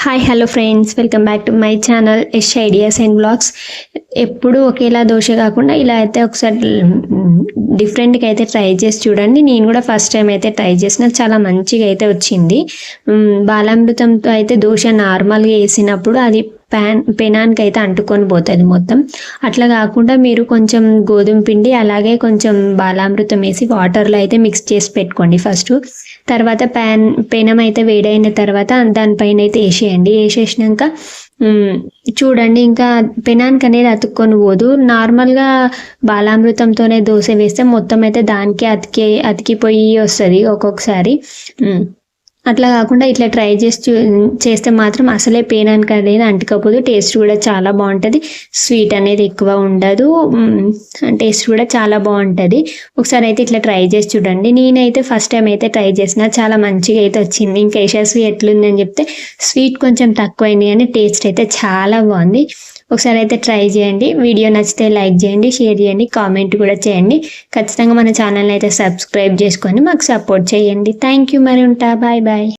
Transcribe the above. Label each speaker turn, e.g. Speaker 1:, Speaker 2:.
Speaker 1: Hi hello friends, welcome back to my channel Yash ideas and blogs. ఎప్పుడు ఒకేలా దోశ కాకుండా ఇలా అయితే ఒకసారి డిఫరెంట్గా అయితే ట్రై చేసి చూడండి. నేను కూడా ఫస్ట్ టైం అయితే ట్రై చేసిన, చాలా మంచిగా అయితే వచ్చింది. బాలామృతంతో అయితే దోశ నార్మల్గా వేసినప్పుడు అది పెనానికి అయితే అంటుకొని పోతుంది మొత్తం. అట్లా కాకుండా మీరు కొంచెం గోధుమ పిండి అలాగే కొంచెం బాలామృతం వేసి వాటర్లో అయితే మిక్స్ చేసి పెట్టుకోండి ఫస్ట్. తర్వాత పెనం అయితే వేడైన తర్వాత దానిపైన అయితే వేసేసినాక చూడండి, ఇంకా పెనానికి అనేది అతుక్కొని పోదు. నార్మల్గా బాలామృతంతోనే దోశ వేస్తే మొత్తం అయితే దానికే అతికిపోయి వస్తుంది ఒక్కొక్కసారి. అట్లా కాకుండా ఇట్లా ట్రై చేస్తే మాత్రం అసలే పెనానికి అనేది అంటుకపోదు. టేస్ట్ కూడా చాలా బాగుంటుంది, స్వీట్ అనేది ఎక్కువ ఉండదు, టేస్ట్ కూడా చాలా బాగుంటుంది. ఒకసారి అయితే ఇట్లా ట్రై చేసి చూడండి. నేనైతే ఫస్ట్ టైం అయితే ట్రై చేసిన, చాలా మంచిగా అయితే వచ్చింది. ఇంకా యశస్వి ఎట్లుందని చెప్తే స్వీట్ కొంచెం తక్కువైంది కానీ టేస్ట్ అయితే చాలా బాగుంది. ఒకసారి అయితే ట్రై చేయండి. వీడియో నచ్చితే లైక్ చేయండి, షేర్ చేయండి, కామెంట్ కూడా చేయండి. ఖచ్చితంగా మన ఛానల్ని అయితే సబ్స్క్రైబ్ చేసుకొని మాకు సపోర్ట్ చేయండి. Thank you. మరి ఉంటా, బాయ్ బాయ్.